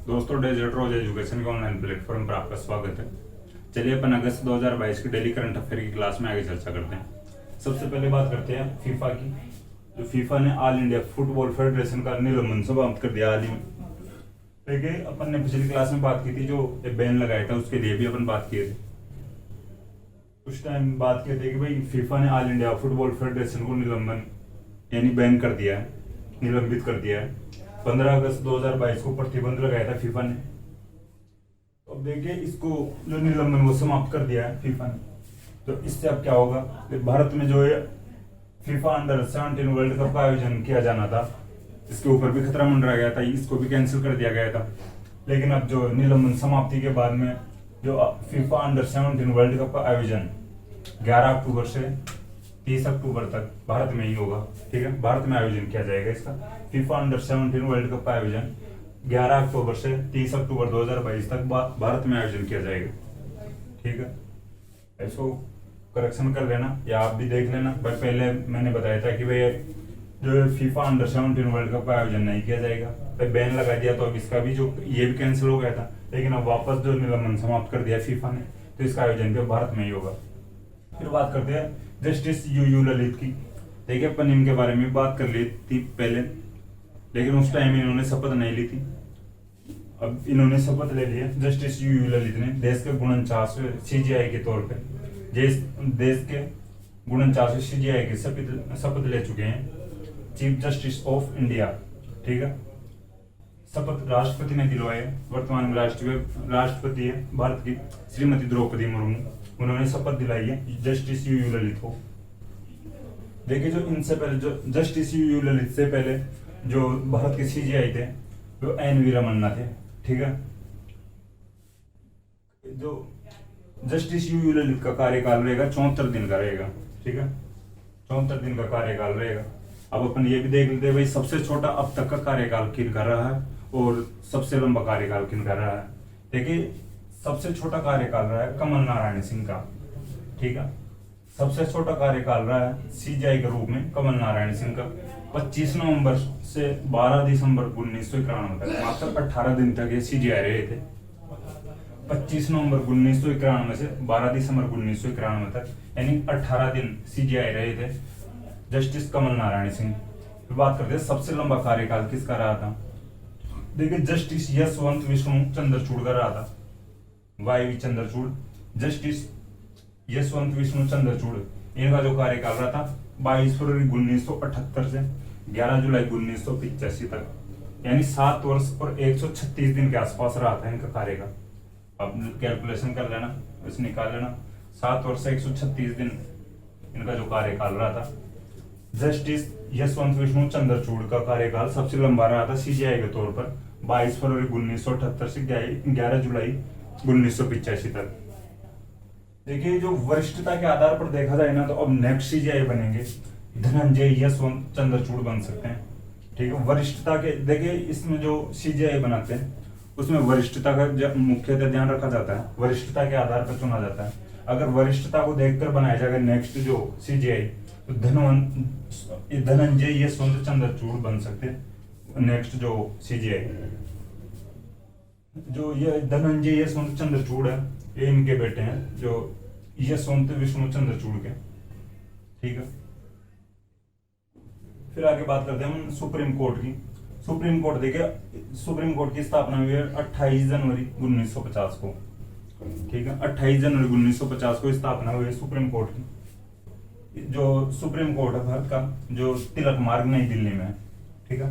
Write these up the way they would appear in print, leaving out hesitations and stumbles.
दोस्तों, डेजर्ट रोज एजुकेशन के online platform पर आपका स्वागत है। चलिए अपन अगस्त 2022 की डेली करंट अफेयर की क्लास में आगे चर्चा करते हैं। सबसे पहले बात करते हैं फीफा की। जो फीफा ने ऑल इंडिया फुटबॉल फेडरेशन का निलंबन समाप्त कर दिया हाल ही में। देखिए, अपन ने पिछली क्लास में बात की थी, जो बैन लगाया था उसके लिए भी अपन बात किए थे। उस टाइम बात किए थे कि भाई फीफा ने ऑल इंडिया फुटबॉल फेडरेशन को निलंबन यानी बैन कर दिया है, निलंबित कर दिया है। 15 अगस्त 2022 को प्रतिबंध लगाया था फीफा ने। तो अब देखिए, इसको जो निलंबन वो समाप्त कर दिया है फीफा ने। तो इससे अब क्या होगा, भारत में जो है फीफा अंडर 17 वर्ल्ड कप का आयोजन किया जाना था, इसके ऊपर भी खतरा मंडरा गया था, इसको भी कैंसिल कर दिया गया था। लेकिन अब जो निलंबन समाप्ति के बाद में जो फीफा अंडर 17 वर्ल्ड कप का आयोजन 11 अक्टूबर से 30 अक्टूबर तक भारत में ही होगा। ठीक है, भारत में आयोजन किया जाएगा इसका। फीफा अंडर 17 वर्ल्ड कप का आयोजन 11 अक्टूबर से 30 अक्टूबर 2022 तक भारत में आयोजन किया जाएगा। ठीक है, इसको करेक्शन कर लेना या आप भी देख लेना। भाई पहले मैंने बताया था कि भाई जो फीफा अंडर 17 वर्ल्ड कप का आयोजन नहीं किया जाएगा, भाई बैन लगा दिया, तो अब इसका भी जो ये भी कैंसिल हो गया था। लेकिन अब वापस जो निलंबन समाप्त कर दिया फीफा ने, तो इसका आयोजन भी भारत में ही होगा। फिर बात करते हैं जस्टिस यू ललित की। देखिए, अपन इनके बारे में बात कर ली थी पहले, लेकिन उस टाइम इन्होंने शपथ नहीं ली थी। अब इन्होंने शपथ ले लिया। जस्टिस यू ललित ने देश के 49वें सीजीआई के तौर पे देश के 49वें सीजीआई की शपथ ले चुके हैं, चीफ जस्टिस ऑफ इंडिया। ठीक है, शपथ राष्ट्रपति ने दिलवाई है। वर्तमान में राष्ट्रपति है भारत की श्रीमती द्रौपदी मुर्मू, उन्होंने शपथ दिलाई है जस्टिस यू ललित को। देखिए, जो इनसे पहले जो जस्टिस यू ललित से पहले जो भारत के सीजीआई थे वो एन वी रमन्ना थे। ठीक है, जो जस्टिस यू ललित का कार्यकाल रहेगा 74 दिन का रहेगा। ठीक है, 74 दिन का कार्यकाल रहेगा। अब अपन ये भी देख लेते हैं भाई सबसे छोटा अब तक का कार्यकाल किन का रहा है और सबसे लंबा कार्यकाल किन का रहा है। देखिए, सबसे छोटा कार्यकाल रहा है कमल नारायण सिंह का। ठीक है, सबसे छोटा कार्यकाल रहा है सीजीआई के रूप में कमल नारायण सिंह का। 25 नवंबर से 12 दिसंबर 1991 तक, मात्र 18 दिन तक ये सीजीआई रहे थे। 25 नवंबर 1991 से 12 दिसंबर 1991 तक, यानी 18 दिन सीजीआई रहे थे जस्टिस कमल नारायण सिंह। फिर बात करते हैं सबसे लंबा कार्यकाल किसका रहा था। देखिए, जस्टिस यशवंत विष्णु चंद्रचूड़ का रहा था, वाई चंद्रचूड़। जस्टिस यशवंत विष्णु चंद्रचूड़, इनका जो कार्यकाल रहा था 22 फरवरी 1978 से 11 जुलाई 1985 तक, यानी 7 वर्ष और 136 दिन के आसपास रहा था इनका कार्यकाल। अब कैलकुलेशन कर लेना, इसे निकाल लेना। 7 वर्ष 136 दिन इनका जो कार्यकाल रहा था। जस्टिस यशवंत विष्णु चंद्रचूड़ का कार्यकाल सबसे लंबा रहा था सीजीआई के तौर पर 22 फरवरी 1978 से 11 जुलाई 1985 तक। देखिए, जो वरिष्ठता के आधार पर देखा जाए ना, तो अब नेक्स्ट सीजीआई बनेंगे धनंजय यशवंत चंद्रचूड़ बन सकते हैं। ठीक है, वरिष्ठता के देखिए, इसमें जो सीजीआई बनाते हैं उसमें वरिष्ठता का मुख्यतः ध्यान रखा जाता है, वरिष्ठता के आधार पर चुना जाता है। अगर वरिष्ठता को देखकर बनाया जाएगा नेक्स्ट जो सीजीआई, तो धनंजय यशवंत चंद्रचूड़ बन सकते हैं नेक्स्ट जो सीजीआई। जो ये धनंजय यशवंत चंद्रचूड़ है, ये इनके बेटे हैं जो यशवंत विष्णु चंद्रचूड़ के। ठीक है, फिर आगे बात करते हैं हम सुप्रीम कोर्ट की। सुप्रीम कोर्ट देखिए, सुप्रीम कोर्ट की स्थापना हुई है 28 जनवरी 1950 को। ठीक है, 28 जनवरी 1950 को स्थापना हुई है सुप्रीम कोर्ट की। जो सुप्रीम कोर्ट है भारत का, जो तिलक मार्ग नई दिल्ली में है। ठीक है,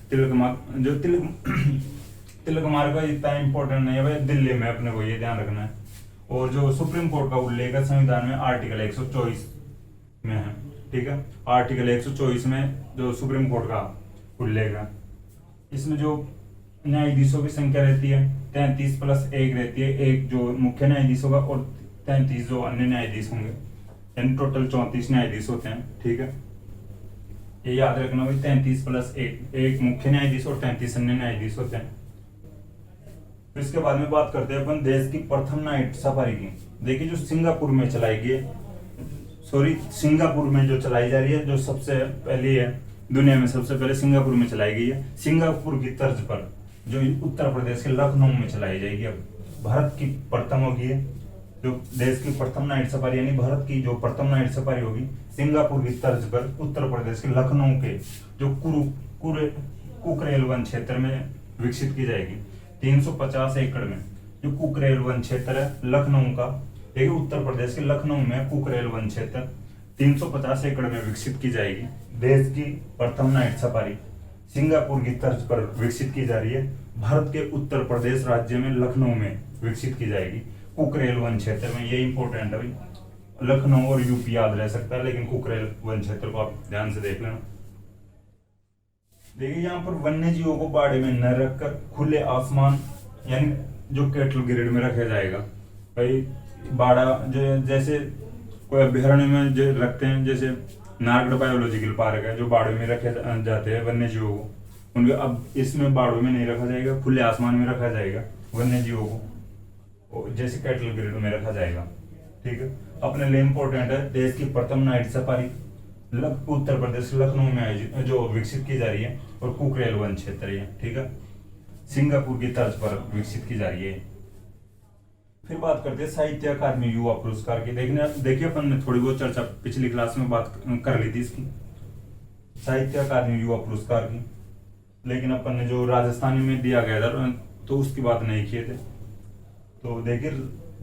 तिलक मार्ग का इतना इंपॉर्टेंट नहीं है भाई, दिल्ली में, अपने को ये ध्यान रखना है। और जो सुप्रीम कोर्ट का उल्लेख है संविधान में आर्टिकल 124 में है। ठीक है, आर्टिकल 124 में जो सुप्रीम कोर्ट का उल्लेख है, इसमें जो न्यायाधीशों की संख्या रहती है 33+1 रहती है, एक जो मुख्य न्यायाधीश होगा और 33 जो अन्य न्यायाधीश होंगे, यानी टोटल 34 न्यायाधीश होते हैं। ठीक है, ये याद रखना भाई, 33+1, एक मुख्य न्यायाधीश और 33 अन्य न्यायाधीश होते हैं। फिर इसके बाद में बात करते हैं अपन देश की प्रथम नाइट सफारी की। देखिए, जो सिंगापुर में चलाई गई, सिंगापुर में जो चलाई जा रही है, जो सबसे पहली है दुनिया में, सबसे पहले सिंगापुर में चलाई गई है। सिंगापुर की तर्ज पर जो उत्तर प्रदेश के लखनऊ में चलाई जाएगी। अब भारत की प्रथम होगी है, जो देश की प्रथम नाइट सफारी, यानी भारत की जो प्रथम नाइट सफारी होगी सिंगापुर की तर्ज पर उत्तर प्रदेश के लखनऊ के जो कुकरेल वन क्षेत्र में विकसित की जाएगी। 350 एकड़ में जो कुकरेल वन क्षेत्र है लखनऊ का, एक उत्तर प्रदेश के लखनऊ में कुकरेल वन क्षेत्र 350 एकड़ में विकसित की जाएगी। देश की प्रथम नाइट सफारी सिंगापुर की तर्ज पर विकसित की जा रही है। भारत के उत्तर प्रदेश राज्य में लखनऊ में विकसित की जाएगी कुकरेल वन क्षेत्र में। ये इंपॉर्टेंट है भाई, लखनऊ और यूपी याद रह सकता है, लेकिन कुकरेल वन क्षेत्र को आप ध्यान से देख लेना। देखिए यहाँ पर वन्य जीवों को बाड़े में न रखकर खुले आसमान यानी जो कैटल ग्रिड में रखा जाएगा। भाई बाड़ा जो जैसे कोई अभ्यारण्य में जो रखते हैं, जैसे नारगढ़ बायोलॉजिकल पार्क है, जो बाड़ों में रखे जाते हैं वन्य जीवों को, उनके अब इसमें बाड़ों में नहीं रखा जाएगा, खुले आसमान में रखा जाएगा वन्य जीवों को, जैसे कैटल ग्रिड में रखा जाएगा। ठीक है, अपने लिए इंपॉर्टेंट है। देश की प्रथम नाइट सफारी उत्तर प्रदेश लखनऊ में आयोजित जो विकसित की जा रही है, और कुकरेल वन क्षेत्र है। ठीक है, सिंगापुर की तर्ज पर विकसित की जा रही है। फिर बात करते हैं साहित्य अकादमी युवा पुरस्कार की। देखिए अपन ने थोड़ी बहुत चर्चा पिछली क्लास में बात कर ली थी इसकी, साहित्य अकादमी युवा पुरस्कार की, लेकिन अपन ने जो राजस्थानी में दिया गया था तो उसकी बात नहीं किए थे। तो देखिए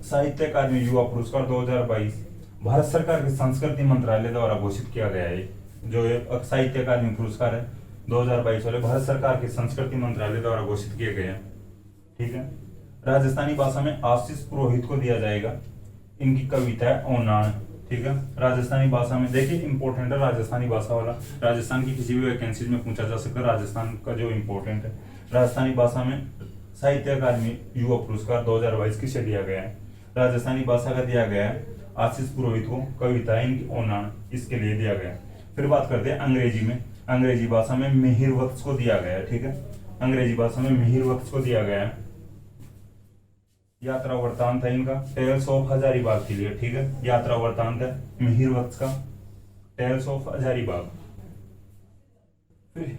साहित्य अकादमी युवा पुरस्कार 2022 भारत सरकार के संस्कृति मंत्रालय द्वारा घोषित किया गया है। जो साहित्य अकादमी पुरस्कार है 2022 वाले भारत सरकार के संस्कृति मंत्रालय द्वारा घोषित किए गए हैं। ठीक है, राजस्थानी भाषा में आशीष पुरोहित को दिया जाएगा। इनकी कविता है ओनान। ठीक है, राजस्थानी भाषा में देखिए इंपॉर्टेंट है राजस्थानी भाषा वाला, राजस्थान की किसी भी वैकेंसी में पूछा जा सकता है। राजस्थान का जो इंपॉर्टेंट है, राजस्थानी भाषा में साहित्य अकादमी युवा पुरस्कार 2022 किसे दिया गया है? राजस्थानी भाषा का दिया गया है आशीष पुरोहित को, कविता इनकी ओनान, इसके लिए दिया गया। फिर बात करते हैं अंग्रेजी में। अंग्रेजी भाषा में मिहिर वक्स को दिया गया है। ठीक है, अंग्रेजी भाषा में मिहिर वक्स को दिया गया है। यात्रा वृत्तांत है इनका टेल्स ऑफ हजारीबाग के लिए। ठीक है, यात्रा वृत्तांत है मिहिर वक्स का टेल्स ऑफ हजारीबाग। फिर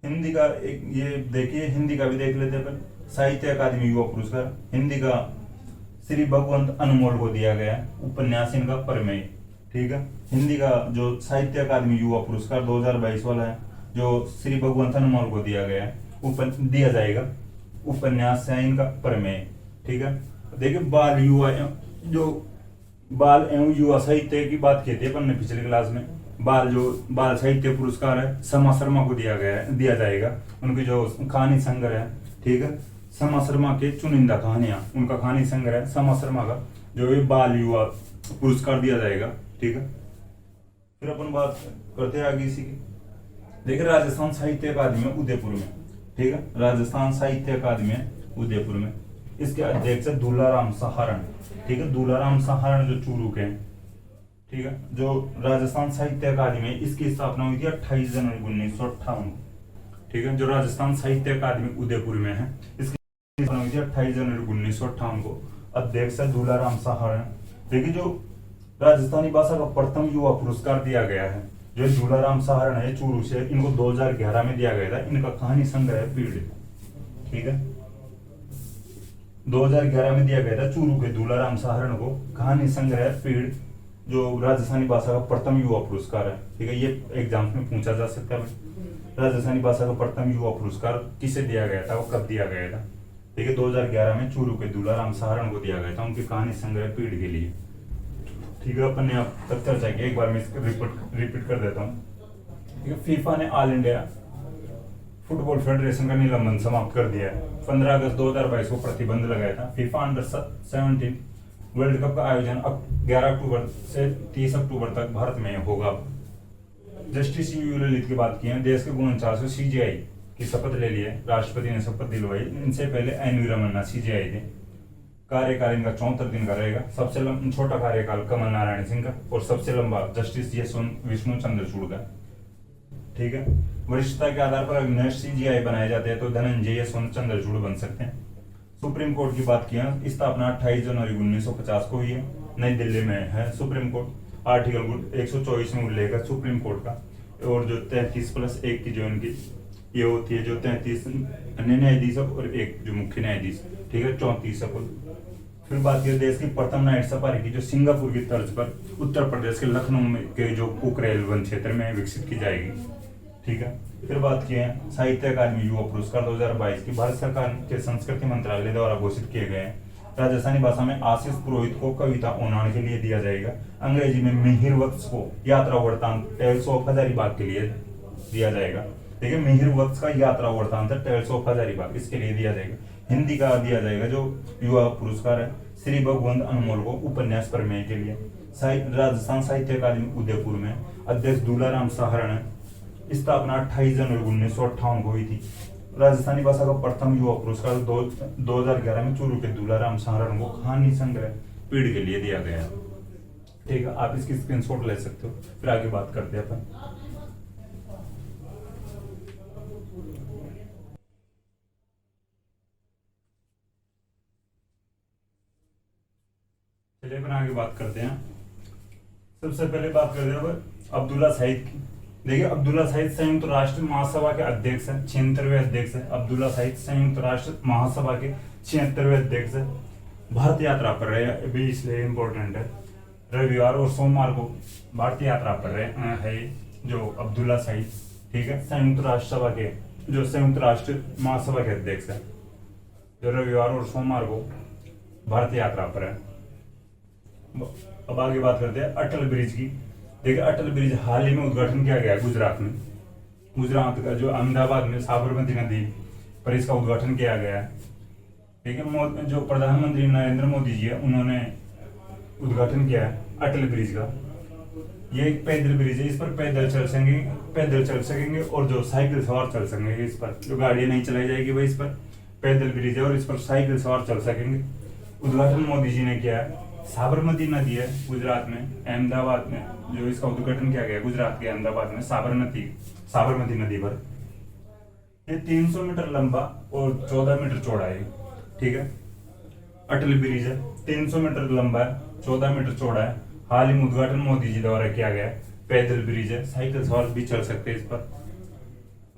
हिंदी का एक ये देखिए, हिंदी का भी देख लेते हैं। साहित्य अकादमी युवा पुरस्कार हिंदी का श्री भगवंत अनमोल को दिया गया है, उपन्यास इनका प्रमेय। ठीक है, हिंदी का जो साहित्य अकादमी युवा पुरस्कार 2022 वाला है, जो श्री भगवंत अनमोल को दिया गया है, दिया जाएगा, उपन्यास है इनका प्रमेय। ठीक है, देखिए बाल युवा जो बाल एवं युवा साहित्य की बात की थी अपन ने पिछली क्लास में। बाल साहित्य पुरस्कार है समा शर्मा को दिया जाएगा। उनकी जो कहानी संग्रह है, ठीक है, समा शर्मा के चुनिंदा कहानियां, उनका कहानी संग्रह है समा शर्मा का, जो ये बाल युवा पुरस्कार दिया जाएगा। ठीक है, फिर अपन बात करते हैं आगे इसी की। देखिए राजस्थान साहित्य अकादमी में उदयपुर में। ठीक है, राजस्थान साहित्य अकादमी है उदयपुर में। इसके अध्यक्ष है दूलाराम सहारण। ठीक है, दूलाराम सहारण जो चूरू के हैं। ठीक है, जो राजस्थान साहित्य अकादमी है इसकी स्थापना हुई थी 28 जनवरी 1958। ठीक है, जो राजस्थान साहित्य अकादमी उदयपुर में है इसकी स्थापना हुई थी 28 जनवरी 1958 को। अध्यक्ष है दूलाराम सहारण। देखिए जो राजस्थानी भाषा का प्रथम युवा पुरस्कार दिया गया है जो दूलाराम सहारण है चूरू से, इनको 2011 में दिया गया था। इनका कहानी संग्रह है पीड़। ठीक है, 2011 में दिया गया था चूरू के दूलाराम सहारण को कहानी संग्रह पीड़, जो राजस्थानी भाषा का प्रथम युवा पुरस्कार है। ठीक है, ये एग्जाम में पूछा जा सकता है, राजस्थानी भाषा का प्रथम युवा पुरस्कार किसे दिया गया था, वो कब दिया गया था? ठीक है, 2011 में चूरू के दूलाराम सहारण को दिया गया था उनकी कहानी संग्रह पीड़ के लिए। ठीक है, अपन ने अब तक चर्चा की, एक बार मैं इसको रिपीट कर देता हूँ। ठीक है, फीफा ने ऑल इंडिया फुटबॉल फेडरेशन का निलंबन समाप्त कर दिया है। 15 अगस्त 2022 को प्रतिबंध लगाया था। फीफा अंडर 17 वर्ल्ड कप का आयोजन अब 11 अक्टूबर से 30 अक्टूबर तक भारत में होगा। जस्टिस यू ललित की बात की है, देश के 49 सीजीआई की शपथ ले ली है, राष्ट्रपति ने शपथ दिलवाई। इनसे पहले एन वी रमन्ना सीजीआई थे। कार्यकाल इनका 74 दिन का रहेगा। सबसे छोटा कार्यकाल कमल नारायण सिंह का, और सबसे लंबा जस्टिस विष्णु चंद्रचूड़ का। ठीक है, वरिष्ठता के आधार पर अगर सीजीआई बनाए जाते हैं तो धनंजय यशवंत चंद्रचूड़ बन सकते हैं। सुप्रीम कोर्ट की बात की है, स्थापना 28 जनवरी 1950 को हुई है, नई दिल्ली में है सुप्रीम कोर्ट। आर्टिकल 124 में उल्लेख है सुप्रीम कोर्ट का, और जो 33+1 की जो इनकी ये होती है जो 33 अन्य न्यायाधीश और एक जो मुख्य न्यायाधीश, ठीक है, 34 है कुल। फिर बात करें देश की प्रथम नाइट सफारी की, जो सिंगापुर की तर्ज पर उत्तर प्रदेश के लखनऊ में के जो पोखरेल वन क्षेत्र में विकसित की जाएगी, ठीक है। फिर बात की है साहित्य अकादमी युवा पुरस्कार 2022 की भारत सरकार के संस्कृति मंत्रालय द्वारा घोषित किए गए हैं। राजस्थानी भाषा में आशीष पुरोहित को कविता ओनान के लिए दिया जाएगा। अंग्रेजी में मिहिर वक्स को यात्रा वृतांत टेल्स ऑफ हजारीबाग के लिए दिया जाएगा। देखिए मिहिर वक्स का यात्रा वृतांत टेल्स ऑफ हजारीबाग इसके लिए दिया जाएगा। हिंदी का दिया जाएगा जो युवा पुरस्कार है श्री भगवंत अनमोल को उपन्यास प्रमेय के लिए। राजस्थान साहित्य अकादमी उदयपुर में अध्यक्ष दूलाराम सहारण है। स्थापना 28 जनवरी 1958 को हुई थी। राजस्थानी भाषा का प्रथम युवा पुरस्कार 2011 में चूरू के दूलाराम सहारण को कहानी संग्रह पीढ़ के लिए दिया गया। ठीक है, आप इसकी स्क्रीनशॉट ले सकते हो। फिर आगे बात करते हैं अपन। चलिए अपन आगे बात करते हैं। सबसे पहले बात करते हैं अब्दुल्ला सईद की। देखिए अब्दुल्ला सईद संयुक्त राष्ट्र महासभा के अध्यक्ष है, 76वें अध्यक्ष है। अब्दुल्ला सईद संयुक्त राष्ट्र महासभा के 76वें अध्यक्ष है। भारत यात्रा पर रहे, अभी इसलिए इम्पोर्टेंट है। रविवार और सोमवार को भारतीय यात्रा पर रहे है जो अब्दुल्ला सईद, ठीक है, संयुक्त राष्ट्र सभा के जो संयुक्त राष्ट्र महासभा के अध्यक्ष है, जो रविवार और सोमवार को भारतीय यात्रा पर है। अब आगे बात करते हैं अटल ब्रिज की। देखिए अटल ब्रिज हाल ही में उद्घाटन किया गया है गुजरात में। गुजरात का जो अहमदाबाद में साबरमती नदी पर इसका उद्घाटन किया गया है। ठीक है, जो प्रधानमंत्री नरेंद्र मोदी जी है उन्होंने उद्घाटन किया है अटल ब्रिज का। ये एक पैदल ब्रिज है, इस पर पैदल चल सकेंगे और जो साइकिल सवार चल सकेंगे। इस पर जो गाड़ियां नहीं चलाई जाएगी वही इस पर पैदल ब्रिज है और इस पर साइकिल सवार चल सकेंगे। उद्घाटन मोदी जी ने किया है। साबरमती नदी है गुजरात में, अहमदाबाद में, जो इसका उद्घाटन किया गया गुजरात के अहमदाबाद में साबरमती नदी पर। ये 300 मीटर लंबा और 14 मीटर चौड़ा है, ठीक है। अटल ब्रिज है, 300 मीटर लंबा है, 14 मीटर चौड़ा है। हाल ही में उद्घाटन मोदी जी द्वारा किया गया है। पैदल ब्रिज है, साइकिल सवार भी चल सकते हैं इस पर।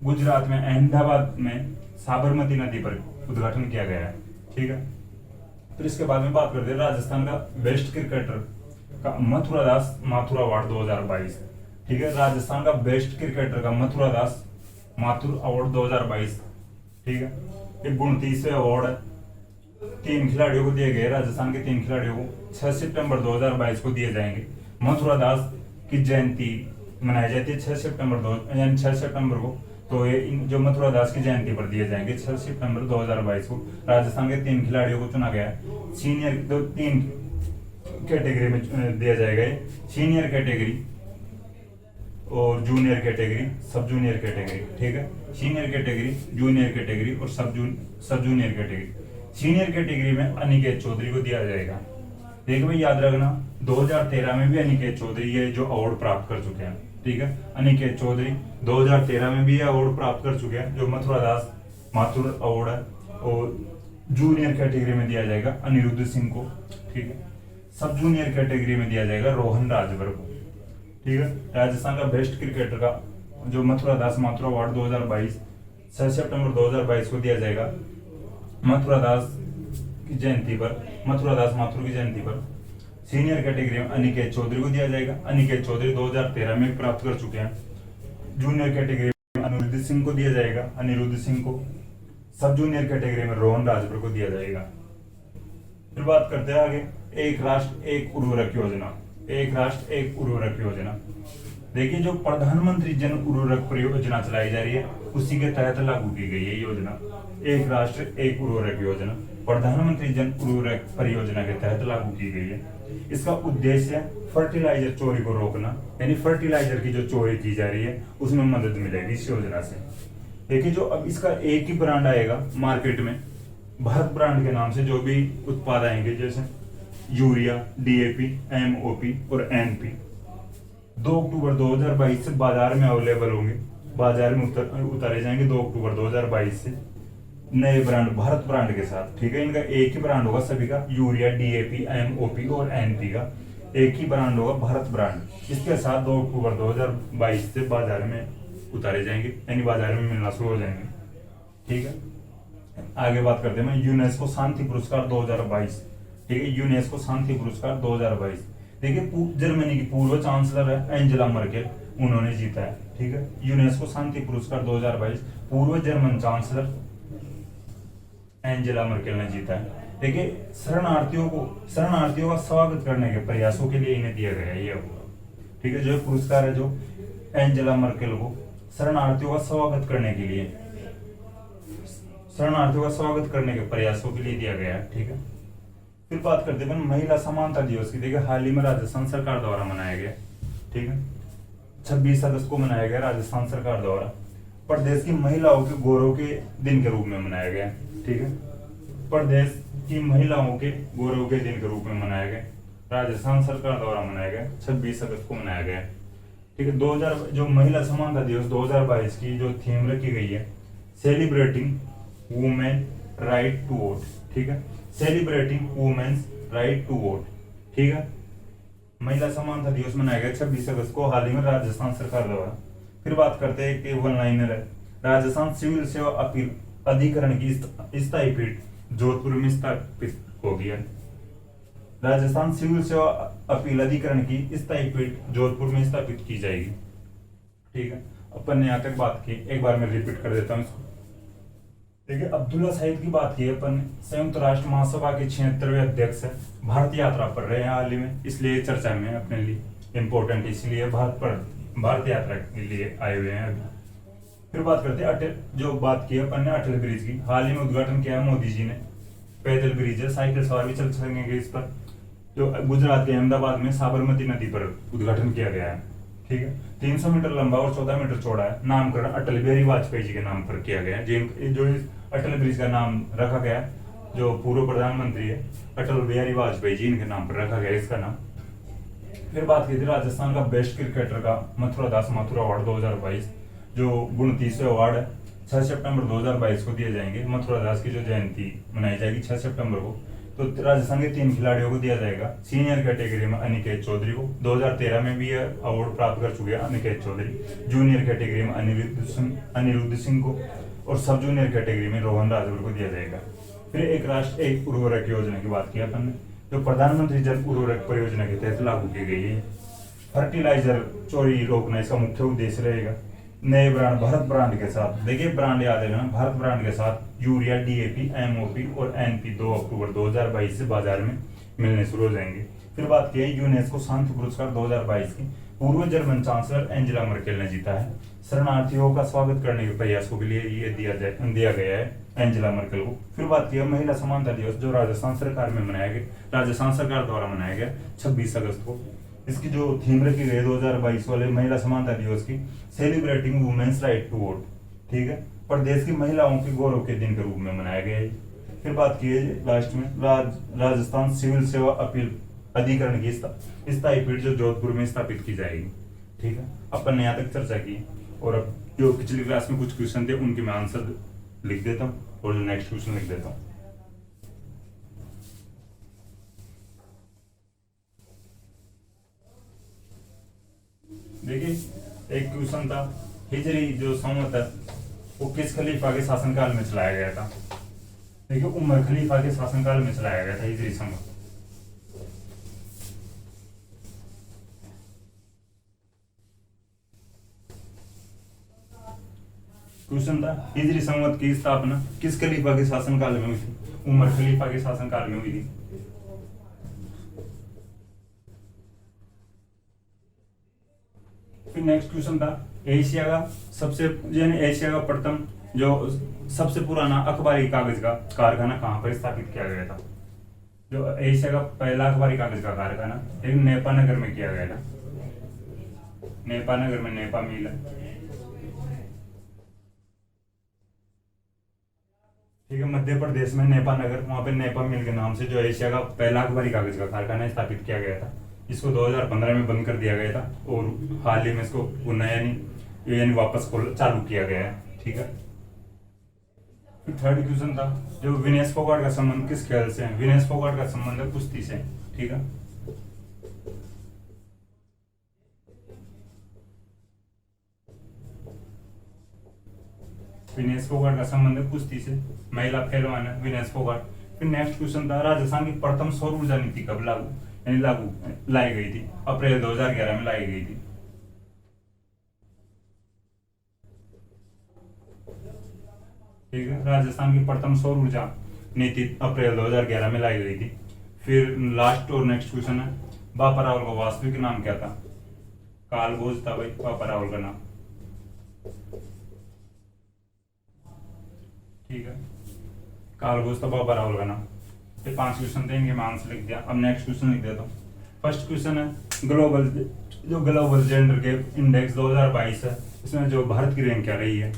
गुजरात में अहमदाबाद में साबरमती नदी पर उद्घाटन किया गया है, ठीक है। फिर इसके बाद में बात करते हैं राजस्थान का बेस्ट क्रिकेटर का मथुरा दास माथुर अवार्ड 2022, ठीक है। राजस्थान का बेस्ट क्रिकेटर का मथुरा दास माथुर अवार्ड 2022, ठीक है। एक 29वें अवार्ड है। 3 खिलाड़ियों को दिए गए, राजस्थान के 3 खिलाड़ियों को 6 सितंबर 2022 को दिए जाएंगे। मथुरा दास की जयंती मनाई जाती है 6 सितंबर को, तो ये जो मथुरा दास की जयंती पर दिए जाएंगे 6 सितंबर 2022 को। राजस्थान के 3 खिलाड़ियों को चुना गया है। सीनियर 3 कैटेगरी में दिया जाएगा, सीनियर कैटेगरी और जूनियर कैटेगरी, सब जूनियर कैटेगरी, ठीक है। सीनियर कैटेगरी, जूनियर कैटेगरी और सब जूनियर कैटेगरी। सीनियर कैटेगरी में अनिकेत चौधरी को दिया जाएगा। देखो भाई याद रखना 2013 में भी अनिकेत चौधरी ये जो अवार्ड प्राप्त कर चुके हैं, ठीक है। अनिकेत चौधरी 2013 में भी अवार्ड प्राप्त कर चुके हैं जो मथुरा दास माथुर अवार्ड है। और जूनियर कैटेगरी में दिया जाएगा अनिरुद्ध सिंह को, ठीक है। सब जूनियर कैटेगरी में दिया जाएगा रोहन राजभर को, ठीक है। राजस्थान का बेस्ट क्रिकेटर का जो मथुरा दास माथुर अवार्ड 2022 6 सितंबर 2022 को दिया जाएगा मथुरा दास की जयंती पर, मथुरा दास माथुर की जयंती पर। सीनियर कैटेगरी में अनिकेत चौधरी को दिया जाएगा। अनिकेत चौधरी 2013 में प्राप्त कर चुके हैं। जूनियर कैटेगरी में अनिरुद्ध सिंह को दिया जाएगा, अनिरुद्ध सिंह को। सब जूनियर कैटेगरी में रोहन राजभर को दिया जाएगा। फिर बात करते हैं आगे एक राष्ट्र एक उर्वरक योजना। एक राष्ट्र एक उर्वरक योजना, देखिए जो प्रधानमंत्री जन उर्वरक परियोजना चलाई जा रही है उसी के तहत लागू की गई है योजना। एक राष्ट्र एक उर्वरक योजना प्रधानमंत्री जन उर्वरक परियोजना के तहत लागू की गई है। इसका उद्देश्य फर्टिलाइजर चोरी को रोकना, यानी फर्टिलाइजर की जो चोरी की जा रही है उसमें मदद मिलेगी इस योजना से। देखिए जो अब इसका एक ही ब्रांड आएगा मार्केट में, भारत ब्रांड के नाम से जो भी उत्पाद आएंगे जैसे यूरिया, डीएपी, एमओपी और एनपी 2 अक्टूबर 2022 से बाजार में अवेलेबल होंगे, बाजार में उतारे जाएंगे 2 अक्टूबर 2022 से नए ब्रांड भारत ब्रांड के साथ, ठीक है। इनका एक ही ब्रांड होगा सभी का, यूरिया, डीएपी, एमओपी और एनपी का एक ही ब्रांड होगा भारत ब्रांड। इसके साथ 2 अक्टूबर 2022 से बाजार में उतारे जाएंगे, यानी बाजार में मिलना शुरू हो जाएंगे। ठीक है, आगे बात करते हैं यूनेस्को शांति पुरस्कार 2022। ठीक है, यूनेस्को शांति पुरस्कार 2022। देखिए जर्मनी की पूर्व चांसलर है एंजेला मर्केल, उन्होंने जीता है। ठीक है, यूनेस्को शांति पुरस्कार 2022 पूर्व जर्मन चांसलर एंजेला मर्केल ने जीता है। देखिए शरणार्थियों का स्वागत करने के प्रयासों के लिए इन्हें दिया गया है ये अवार्ड। ठीक है, जो पुरस्कार है जो एंजेला मर्केल को शरणार्थियों का स्वागत करने के लिए, शरणार्थियों का स्वागत करने के प्रयासों के लिए दिया गया है। ठीक है, फिर बात करते हैं महिला समानता दिवस की। देखिए हाल ही में राजस्थान सरकार द्वारा मनाया गया। ठीक है, 26 अगस्त को मनाया गया राजस्थान सरकार द्वारा, प्रदेश की महिलाओं के गौरव के दिन के रूप में मनाया गया। ठीक है, प्रदेश की महिलाओं के गौरव के दिन के रूप में मनाया गया, राजस्थान सरकार द्वारा मनाया गया, 26 अगस्त को मनाया गया। ठीक है, 2000 जो महिला समानता दिवस 2022 की जो थीम रखी गई है, celebrating women right to vote. ठीक है, celebrating women's right to vote. ठीक है, महिला समानता दिवस मनाया गया 26 अगस्त को हाल ही में राजस्थान सरकार द्वारा। फिर बात करते हैं कि वन लाइनर है, राजस्थान सिविल सेवा अपील अधिकरण की स्थायी पीठ जोधपुर में स्थापित हो गया। राजस्थान सिविल सेवा अपील अधिकरण की स्थायी पीठ जोधपुर में स्थापित की जाएगी। ठीक है, अपन ने यहाँ तक बात की, एक बार मैं रिपीट कर देता हूँ इसको। देखिए अब्दुल्ला सईद की बात की अपन, संयुक्त राष्ट्र महासभा के 76वें अध्यक्ष है, भारत यात्रा पर रहे हैं हाल ही में, इसलिए चर्चा में अपने लिए इम्पोर्टेंट, इसलिए भारत यात्रा के लिए आए हुए हैं अभी। फिर बात करते हैं जो बात की अपन ने अटल ब्रिज की, हाल ही में उद्घाटन किया मोदी जी ने। पैदल ब्रिज है, साइकिल सवार भी चल सकेंगे इस पर, जो गुजरात के अहमदाबाद में साबरमती नदी पर उद्घाटन किया गया है। ठीक है, 300 मीटर लंबा और 14 मीटर चौड़ा है, नामकरण अटल बिहारी वाजपेयी जी के नाम पर किया गया है। जो इस अटल ब्रिज का नाम रखा गया, जो पूर्व प्रधानमंत्री है अटल बिहारी वाजपेयी जी, इनके नाम पर रखा गया इसका नाम। फिर बात की थी राजस्थान का बेस्ट क्रिकेटर का मथुरा दास माथुर अवार्ड 2022, जो 29वें अवार्ड है, 6 सितंबर 2022 को दिए जाएंगे। मथुरा दास की जो जयंती मनाई जाएगी 6 सितंबर को, तो राजस्थान के 3 खिलाड़ियों को दिया जाएगा। सीनियर कैटेगरी में अनिकेत चौधरी को, 2013 में भी यह अवार्ड प्राप्त कर चुके हैं अनिकेत चौधरी। जूनियर कैटेगरी में अनिरुद्ध सिंह को, और सब जूनियर कैटेगरी में रोहन राजपूत को दिया जाएगा। फिर एक राष्ट्र एक उर्वरक योजना की बात की अपन ने, जो प्रधानमंत्री जन उर्वरक परियोजना के तहत लागू की गई है। फर्टिलाइजर चोरी रोकना इसका मुख्य उद्देश्य रहेगा। नए ब्रांड भारत ब्रांड के साथ, देखिए ब्रांड याद है ना, भारत ब्रांड के साथ यूरिया, डीएपी, एमओपी और एनपी 2 अक्टूबर 2022 से बाजार में मिलने शुरू हो जाएंगे। फिर बात की यूनेस्को शांति पुरस्कार 2022 की पूर्व जर्मन चांसलर एंजेला मर्केल ने जीता है। शरणार्थियों का स्वागत करने के प्रयासों के लिए ये दिया गया है एंजेला मर्केल को। फिर बात की महिला समानता दिवस, जो राजस्थान सरकार में मनाया गया, राजस्थान सरकार द्वारा मनाया गया 26 अगस्त को। इसकी जो थीम रखी गई 2022 वाले महिला समानता दिवस की, celebrating women's right to vote. ठीक है, प्रदेश की महिलाओं के गौरव के दिन के रूप में मनाया गया है। फिर बात की लास्ट में राजस्थान सिविल सेवा अपील अधिकरण की स्थायी पीठ जो जोधपुर में स्थापित की जाएगी। ठीक है, अपन ने यहाँ तक चर्चा की, और अब जो पिछली क्लास में कुछ क्वेश्चन थे उनके मैं आंसर लिख देता हूँ और नेक्स्ट क्वेश्चन लिख देता हूँ। देखिए एक क्वेश्चन था, हिजरी जो संवत है वो किस खलीफा के शासनकाल में चलाया गया था। देखिए उमर खलीफा के शासनकाल में चलाया गया था हिजरी संवत। क्वेश्चन था हिजरी संवत की स्थापना किस खलीफा के शासनकाल में हुई थी। उमर खलीफा के शासनकाल में हुई थी। फिर नेक्स्ट क्वेश्चन था एशिया का प्रथम जो सबसे पुराना अखबारी कागज का कारखाना कहाँ पर स्थापित किया गया था। जो एशिया का पहला अखबारी कागज का कारखाना एक नेपा नगर में किया गया था। नेपा नगर में नेपा मिल है। ठीक है, मध्य प्रदेश में नेपा नगर, वहां पे नेपा मिल के नाम से जो एशिया का पहला अखबारी कागज का कारखाना स्थापित किया गया था। इसको 2015 में बंद कर दिया गया था और हाल ही में इसको पुनः यानी वापस चालू किया गया है। ठीक है, फिर थर्ड क्वेश्चन था जो विनेश फोगाट का संबंध किस खेल से है। विनेश फोगाट का संबंध है कुश्ती से। ठीक है, विनेश फोगाट का संबंध है कुश्ती से, महिला पहलवान है विनेश फोगाट। फिर नेक्स्ट क्वेश्चन था राजस्थान की प्रथम सौर ऊर्जा नीति कब लागू लाई गई थी? अप्रैल 2011 में लाई गई थी। ठीक है, राजस्थान की प्रथम सौर ऊर्जा नीति अप्रैल 2011 में लाई गई थी। फिर लास्ट और नेक्स्ट क्वेश्चन है बापा रावल का वास्तविक नाम क्या था? काल भोज था भाई बापा रावल का नाम। ठीक है, काल भोज था बापा रावल का नाम। ये 5 क्वेश्चन थे, इनके मैं आंसर लिख दिया। अब नेक्स्ट क्वेश्चन लिख देता हूँ। फर्स्ट क्वेश्चन है ग्लोबल जेंडर गैप इंडेक्स 2022 है, इसमें जो भारत की रैंक क्या रही है?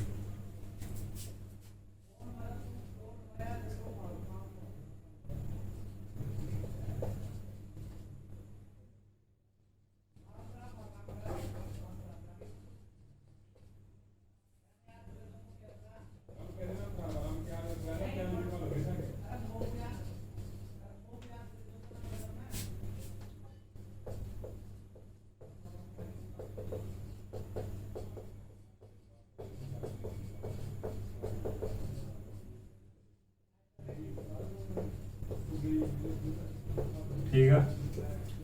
ठीक है,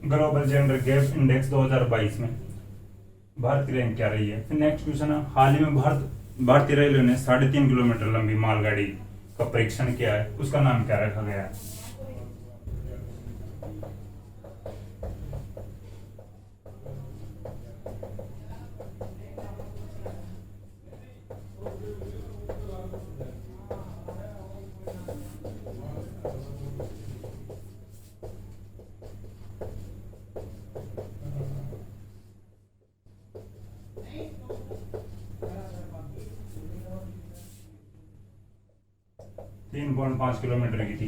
ग्लोबल जेंडर गैप इंडेक्स 2022 में भारत की रैंक क्या रही है? फिर नेक्स्ट क्वेश्चन है हाल ही में भारतीय रेलवे ने 3.5 किलोमीटर लंबी मालगाड़ी का परीक्षण किया है, उसका नाम क्या रखा गया है? 3.5 किलोमीटर की थी।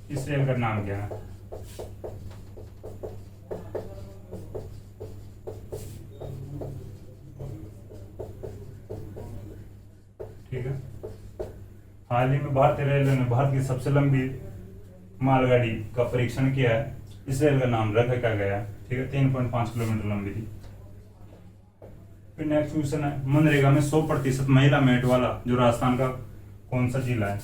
इस रेल का नाम क्या है? ठीक है, हाल ही में भारतीय रेलवे ने भारत की सबसे लंबी मालगाड़ी का परीक्षण किया है, इस रेल का नाम रखा गया है। ठीक है, 3.5 किलोमीटर लंबी थी। फिर नेक्स्ट क्वेश्चन है मनरेगा में 100% महिला मेट वाला जो राजस्थान का कौन सा जिला है?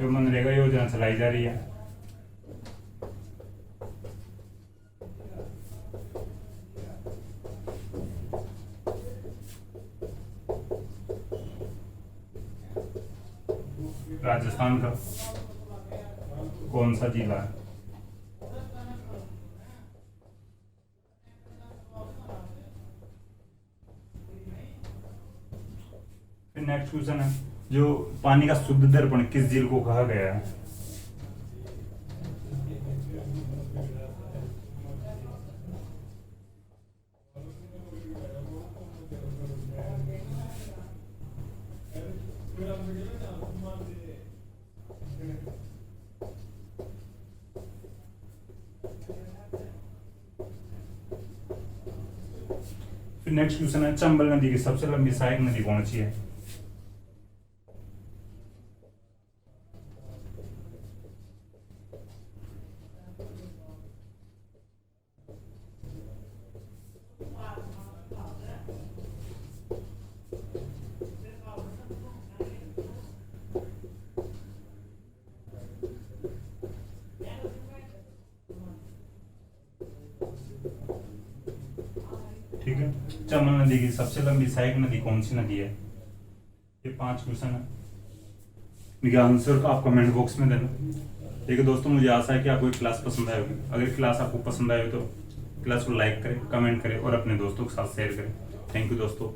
जो मनरेगा योजना चलाई जा रही है, राजस्थान का कौन सा जिला है? फिर नेक्स्ट क्वेश्चन है जो पानी का शुद्ध दर्पण किस झील को कहा गया है? फिर नेक्स्ट क्वेश्चन है चंबल नदी की सबसे लंबी सहायक नदी कौन सी है? ठीक है, चंबल नदी की सबसे लंबी सहायक नदी कौन सी नदी है? ये 5 क्वेश्चन है, इनके आंसर आप कमेंट बॉक्स में देना। ठीक है दोस्तों, मुझे आशा है कि आपको क्लास पसंद आई होगी। अगर क्लास आपको पसंद आई हो तो क्लास को लाइक करें, कमेंट करें और अपने दोस्तों के साथ शेयर करें। थैंक यू दोस्तों।